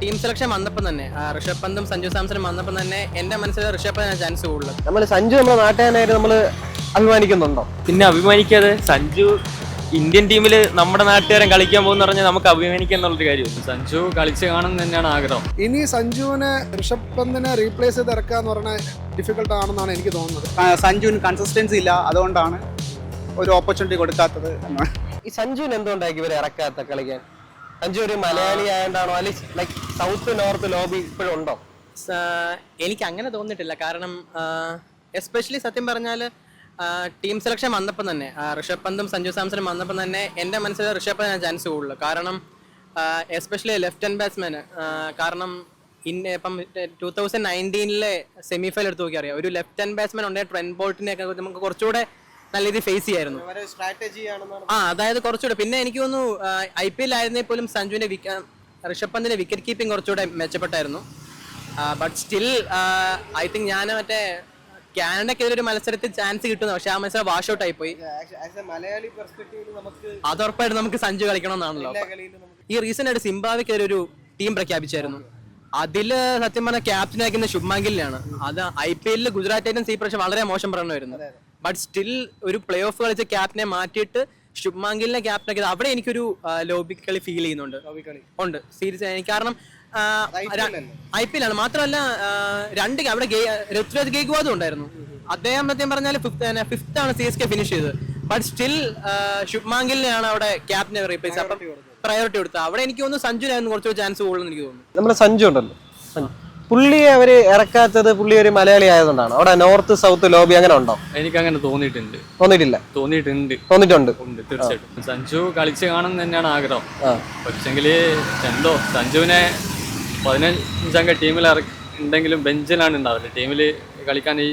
Team selection വന്നപ്പോൾ തന്നെ ഋഷഭ് പന്തും സഞ്ജു സാംസണും വന്നപ്പോൾ തന്നെ എൻ്റെ മനസ്സിൽ ഋഷഭ് പന്തിനാണ് ചാൻസ് കൂടുതൽ. നമ്മൾ സഞ്ജു നമ്മുടെ നാട്ടുകാരനായിട്ട് നമ്മൾ അഭിമാനിക്കുന്നുണ്ടോ? പിന്നെ അഭിമാനിക്കാതെ, സഞ്ജു ഇന്ത്യൻ ടീമിൽ നമ്മുടെ നാട്ടുകാരൻ കളിക്കാൻ പോകുന്ന പറഞ്ഞാൽ നമുക്ക് അഭിമാനിക്കാൻ എന്നുള്ളൊരു കാര്യമുണ്ട്. സഞ്ജു കളിച്ച് കാണുന്നത് തന്നെയാണ് ആഗ്രഹം. ഇനി സഞ്ജുവിനെ ഋഷഭ് പന്തിനെ റീപ്ലേസ് ചെയ്ത് ഇറക്കുക എന്ന് പറഞ്ഞാൽ ഡിഫിക്കൽട്ട് ആണെന്നാണ് എനിക്ക് തോന്നുന്നത്. സഞ്ജുവിന് കൺസിസ്റ്റൻസി ഇല്ല, അതുകൊണ്ടാണ് ഒരു ഓപ്പർച്യൂണിറ്റി കൊടുക്കാത്തത്. ഈ സഞ്ജുവിന് എന്തുകൊണ്ടായിരിക്കും ഇവരെ ഇറക്കാത്ത കളിക്കാൻ? സഞ്ജു ഒരു മലയാളി ആയതുകൊണ്ടാണോ, അല്ലെങ്കിൽ ലൈക്ക് സൗത്ത് നോർത്ത് ലോബി ഇപ്പോഴും ഉണ്ടോ? എനിക്ക് അങ്ങനെ തോന്നിയിട്ടില്ല. കാരണം എസ്പെഷ്യലി സത്യം പറഞ്ഞാൽ ടീം സെലക്ഷൻ വന്നപ്പോൾ തന്നെ ഋഷഭ് പന്തും സഞ്ജു സാംസണും വന്നപ്പോൾ തന്നെ എൻ്റെ മനസ്സിൽ ഋഷഭ് പന്തിനാണ് ചാൻസ് കൂടുതൽ. കാരണം എസ്പെഷ്യലി ലെഫ്റ്റ് ഹാൻഡ് ബാറ്റ്സ്മാന്. കാരണം ഇപ്പം 2019 സെമി ഫൈനൽ എടുത്ത് നോക്കി അറിയാം, ഒരു ലെഫ്റ്റ് ഹാൻഡ് ബാറ്റ്സ്മാൻ ഉണ്ടെങ്കിൽ ട്രെന്റ് ബോൾട്ടിനെയൊക്കെ നമുക്ക് കുറച്ചുകൂടെ നല്ല രീതിയിൽ ഫേസ് ചെയ്യായിരുന്നു. അതായത് കുറച്ചുകൂടെ. പിന്നെ എനിക്ക് തോന്നുന്നു IPL ആയിരുന്നെങ്കിൽ പോലും ഋഷഭ് പന്തിന്റെ വിക്കറ്റ് കീപ്പിംഗ് കുറച്ചുകൂടെ മെച്ചപ്പെട്ടായിരുന്നു. ബട്ട് സ്റ്റിൽ ഐ തിങ്ക് ഞാൻ മറ്റേ കാനഡയ്ക്കെതിരെ ഒരു മത്സരത്തിൽ ചാൻസ് കിട്ടുന്നു, പക്ഷെ ആ മത്സരം വാഷ് ഔട്ട് ആയിപ്പോയി. അത് ഉറപ്പായിട്ട് നമുക്ക് സഞ്ജു കളിക്കണമെന്നാണല്ലോ. ഈ റീസെന്റ് ആയിട്ട് സിംബാബ്വെക്കെതിരെ ഒരു ടീം പ്രഖ്യാപിച്ചായിരുന്നു. അതില് സത്യം പറഞ്ഞാൽ ക്യാപ്റ്റൻ ആക്കുന്ന ശുഭ്മാൻ ഗില്ലാണ്. അത് IPL ഗുജറാത്ത് ടൈറ്റൻസ് ഈ പ്രാവശ്യം വളരെ മോശം പ്രകടനമായിരുന്നു. ബട്ട് സ്റ്റിൽ ഒരു പ്ലേ ഓഫ് കളിച്ച ക്യാപ്റ്റനെ മാറ്റിയിട്ട് ശുഭ്മാൻ ഗില്ലിനെ ക്യാപ്റ്റൻ ആക്കിയത് അവിടെ എനിക്കൊരു ലോബി കളി ഫീൽ ചെയ്യുന്നുണ്ട്. ഉണ്ട് സീരിയസ് എനിക്ക്. കാരണം IPL ആണ്. മാത്രമല്ല അവിടെ ഋതുരാജ് ഗേക്വാദും ഉണ്ടായിരുന്നു. അദ്ദേഹം സത്യം പറഞ്ഞാൽ ഫിഫ്ത്ത് ആണ് CSK ഫിനിഷ് ചെയ്തത്. ബട്ട് സ്റ്റിൽ ശുഭ്മാൻ ഗില്ലിനെയാണ് അവിടെ ക്യാപ്റ്റനെ റീപ്ലേസ് അപ്പം പ്രയോറിറ്റി കൊടുത്തത്. അവിടെ എനിക്ക് തോന്നുന്നു സഞ്ജുനായിരുന്നു കുറച്ചുകൂടി ചാൻസ് കൂടുതൽ എനിക്ക് തോന്നുന്നു. നമ്മുടെ സഞ്ജു ഉണ്ടല്ലോ, പുള്ളിയെ അവര് ഇറക്കാത്തത് പുള്ളി ഒരു മലയാളി ആയതുകൊണ്ടാണ്. അവിടെ നോർത്ത് സൗത്ത് ലോബി അങ്ങനെ ഉണ്ടോ? എനിക്ക് അങ്ങനെ തോന്നിയിട്ടുണ്ട്. തോന്നിയിട്ടുണ്ട്. തീർച്ചയായിട്ടും സഞ്ജു കളിച്ച് കാണുന്നത് തന്നെയാണ് ആഗ്രഹം. പക്ഷെങ്കിൽ എന്തോ സഞ്ജുവിനെ 15 ടീമിൽ ഉണ്ടെങ്കിലും ബെഞ്ചിലാണ് ഉണ്ടാവില്ല, ടീമിൽ കളിക്കാൻ ഈ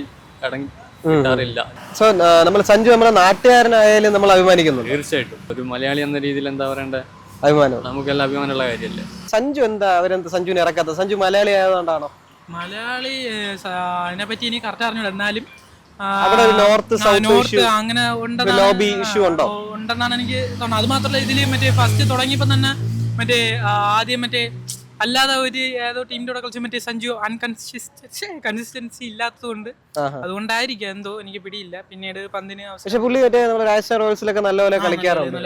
ഇറങ്ങില്ല. സോ നമ്മൾ സഞ്ജു നമ്മുടെ നാട്ടുകാരനായാലും നമ്മൾ അഭിമാനിക്കുന്നു. തീർച്ചയായിട്ടും ഒരു മലയാളി എന്ന രീതിയിൽ എന്താ പറയണ്ടേ, അഭിമാനം നമുക്കെല്ലാം അഭിമാനമുള്ള കാര്യമല്ലേ. സഞ്ജു എന്താ അവരെന്താ സഞ്ജുവിനെ ഇറക്കാത്ത? സഞ്ജു മലയാളി ആയതുകൊണ്ടാണോ? മലയാളി അതിനെ പറ്റി ഇനി കറക്റ്റ് അറിഞ്ഞൂടാ. എന്നാലും അവിടെ നോർത്ത് സൗത്ത് അങ്ങനെ ലോബി ഇഷ്യൂ ഉണ്ടോ ഉണ്ടെന്നാണ് എനിക്ക് തോന്നുന്നത്. അത് മാത്രമല്ല ഇതില് മറ്റേ ഫസ്റ്റ് തുടങ്ങിയപ്പോ തന്നെ മറ്റേ ആദ്യം മറ്റേ അല്ലാതെ ഒരു ഏതോ ടീമിന്റെ കൂടെ കളിച്ച് മറ്റേ സഞ്ജു കൺസിസ്റ്റൻസി ഇല്ലാത്തതുകൊണ്ട് അതുകൊണ്ടായിരിക്കും എന്തോ എനിക്ക് പിടിയില്ല. പിന്നീട് പന്തിന് പക്ഷെ പുള്ളി മറ്റേ നമ്മുടെ രാജസ്ഥാൻ റോയൽസിലൊക്കെ നല്ലപോലെ കളിക്കാറുണ്ട്.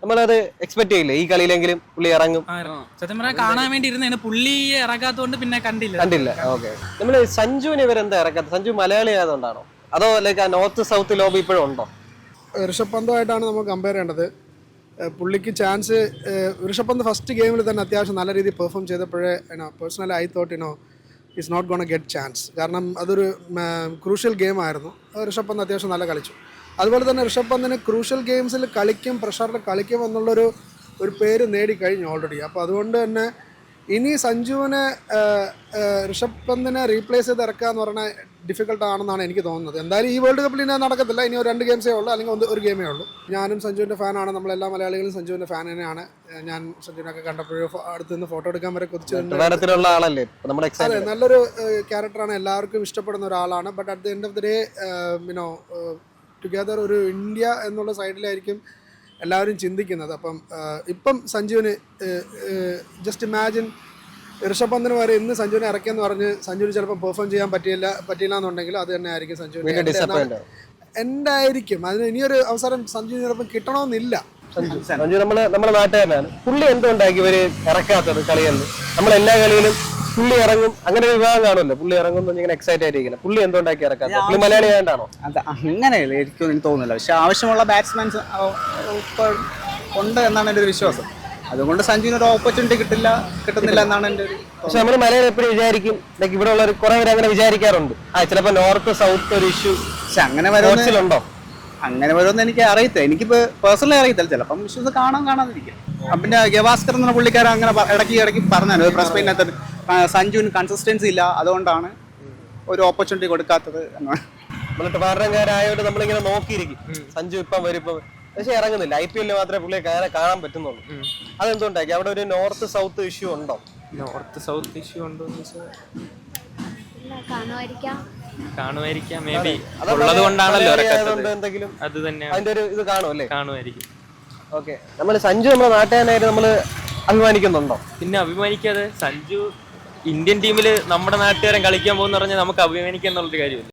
നമ്മളത് എക്സ്പെക്ട് ചെയ്യില്ലേ ഈ കളിയിലെങ്കിലും പുള്ളി ഇറങ്ങും? സത്യം പറഞ്ഞാൽ കാണാൻ വേണ്ടി ഇരുന്നാണ്, പുള്ളിയെ ഇറക്കാത്തതുകൊണ്ട് പിന്നെ കണ്ടില്ല. ഓക്കെ, നമ്മള് സഞ്ജുവിനെ ഇവരെന്താ ഇറക്കാത്ത? സഞ്ജു മലയാളി ആയതുകൊണ്ടാണോ, അതോ ലൈക്ക് ആ നോർത്ത് സൗത്ത് ലോബി ഇപ്പോഴും ഉണ്ടോ? ഋഷഭ് പന്തുമായിട്ടാണ് നമുക്ക് കമ്പയർ ചെയ്യേണ്ടത്. പുള്ളിക്ക് ചാൻസ് ഋഷഭ് പന്ത് ഫസ്റ്റ് ഗെയിമിൽ തന്നെ അത്യാവശ്യം നല്ല രീതിയിൽ പെർഫോം ചെയ്തപ്പോഴേ personally I thought is not gonna get chance. കാരണം അതൊരു ക്രൂഷ്യൽ ഗെയിം ആയിരുന്നു. ഋഷഭ് പന്ത് അത്യാവശ്യം നല്ല കളിച്ചു. അതുപോലെ തന്നെ ഋഷഭ് പന്തിന് ക്രൂഷ്യൽ ഗെയിംസിൽ കളിക്കും, പ്രഷറിൽ കളിക്കും എന്നുള്ളൊരു പേര് നേടിക്കഴിഞ്ഞു ഓൾറെഡി. അപ്പോൾ അതുകൊണ്ട് തന്നെ ഇനി സഞ്ജുവിനെ ഋഷഭ് പന്തിനെ റീപ്ലേസ് ചെയ്ത് ഇറക്കുക എന്ന് പറഞ്ഞാൽ ഡിഫിക്കൽട്ട് ആണെന്നാണ് എനിക്ക് തോന്നുന്നത്. എന്തായാലും ഈ വേൾഡ് കപ്പിൽ ഇനി നടക്കത്തില്ല. ഇനി 2 ഗെയിംസേ ഉള്ളൂ, അല്ലെങ്കിൽ ഒരു ഗെയിമേ ഉള്ളൂ. ഞാനും സഞ്ജുവിൻ്റെ ഫാനാണ്. നമ്മളെല്ലാ മലയാളികളും സഞ്ജുവിൻ്റെ ഫാൻ തന്നെയാണ്. ഞാൻ സഞ്ജുവിനൊക്കെ കണ്ടപ്പോഴും അടുത്ത് നിന്ന് ഫോട്ടോ എടുക്കാൻ വരെ കൊതിച്ചിട്ടുള്ള ആളല്ലേ. അതെ, നല്ലൊരു ക്യാരക്ടറാണ്, എല്ലാവർക്കും ഇഷ്ടപ്പെടുന്ന ഒരാളാണ്. But at the end of the day together ഒരു ഇന്ത്യ എന്നുള്ള സൈഡിലായിരിക്കും എല്ലാവരും ചിന്തിക്കുന്നത്. ഇപ്പം സഞ്ജുവിന് ജസ്റ്റ് ഇമാജിൻ ഋഷഭ് പന്തിന് വരെ ഇന്ന് സഞ്ജുവിനെ ഇറക്കിയെന്ന് പറഞ്ഞ് സഞ്ജുവിന് ചിലപ്പോൾ പെർഫോം ചെയ്യാൻ പറ്റിയില്ല എന്നുണ്ടെങ്കിൽ അത് തന്നെ ആയിരിക്കും സഞ്ജുവിന് എൻ്റെ ആയിരിക്കും. അതിന് ഇനിയൊരു അവസരം സഞ്ജുവിന് ചിലപ്പോൾ കിട്ടണമെന്നില്ല. സഞ്ജു നമ്മുടെ നാട്ടുകാരനാണ്. പുള്ളി എന്തുകൊണ്ടാക്കി ഇവര് ഇറക്കാത്തത് കളികളിൽ? നമ്മളെല്ലാ കളിയിലും പുള്ളി ഇറങ്ങും, അങ്ങനെ ഒരു വിഭാഗം കാണുമല്ലോ, പുള്ളി ഇറങ്ങും ഇങ്ങനെ എക്സൈറ്റ് ആയിട്ടിരിക്കുന്നത്. പുള്ളി എന്തുകൊണ്ടാക്കി ഇറക്കാത്തത്? പുള്ളി മലയാളി ആയതുകൊണ്ടാണോ? അങ്ങനെയല്ല, എനിക്ക് തോന്നുന്നില്ല. പക്ഷെ ആവശ്യമുള്ള ബാറ്റ്സ്മാൻസ് ഉണ്ട് എന്നാണ് എൻ്റെ ഒരു വിശ്വാസം. അതുകൊണ്ട് സഞ്ജുവിന് ഒരു ഓപ്പർച്യൂണിറ്റി കിട്ടുന്നില്ല എന്നാണ് എൻ്റെ ഒരു. പക്ഷെ നമ്മൾ മലയാളം എപ്പോഴും വിചാരിക്കും, ലൈക്ക് ഇവിടെ ഉള്ള കുറെ പേര് അങ്ങനെ വിചാരിക്കാറുണ്ട്, ചിലപ്പോ നോർത്ത് സൗത്ത് ഒരു ഇഷ്യൂ. പക്ഷെ അങ്ങനെ വരുന്നുണ്ടോ? അങ്ങനെ വരുമെന്ന് എനിക്ക് അറിയത്തില്ല. എനിക്ക് പേഴ്സണലി അറിയത്തില്ല. ചിലപ്പം ഇഷ്യൂസ് കാണാതിരിക്കും. പിന്നെ ഗവാസ്കർ എന്ന പുള്ളിക്കാരൻ അങ്ങനെ ഇടയ്ക്ക് പറഞ്ഞു പ്രസ് മീറ്റിനകത്ത് സഞ്ജുവിന് കൺസിസ്റ്റൻസി ഇല്ല, അതുകൊണ്ടാണ് ഒരു ഓപ്പർച്യൂണിറ്റി കൊടുക്കാത്തത് എന്നാണ്. നമ്മൾ ട്രിവാൻഡ്രംകാരായോണ്ട് നമ്മളിങ്ങനെ നോക്കിയിരിക്കും സഞ്ജു ഇപ്പം വരും. പക്ഷെ ഇറങ്ങുന്നില്ല. IPL മാത്രമേ പുള്ളിയെ കാണാൻ പറ്റുന്നുള്ളൂ. അതെന്തുകൊണ്ടാക്കി? അവിടെ ഒരു നോർത്ത് സൗത്ത് ഇഷ്യൂ ഉണ്ടോ? നോർത്ത് സൗത്ത് ഇഷ്യൂ ഉണ്ടോ കാണുമായിരിക്കാം, മേ ബി ഉള്ളത് കൊണ്ടാണല്ലോ എന്തെങ്കിലും അത് തന്നെ അതിന്റെ ഒരു ഇത് കാണുമല്ലേ? കാണുമായിരിക്കും. ഓക്കെ, നമ്മൾ സഞ്ജു നമ്മുടെ നാട്ടുകാരനായിട്ട് നമ്മൾ അഭിമാനിക്കുന്നുണ്ടോ? പിന്നെ അഭിമാനിക്കാതെ സഞ്ജു ഇന്ത്യൻ ടീമിൽ നമ്മുടെ നാട്ടുകാരൻ കളിക്കാൻ പോകുന്ന പറഞ്ഞാൽ നമുക്ക് അഭിമാനിക്കുക എന്നുള്ളൊരു കാര്യമില്ല.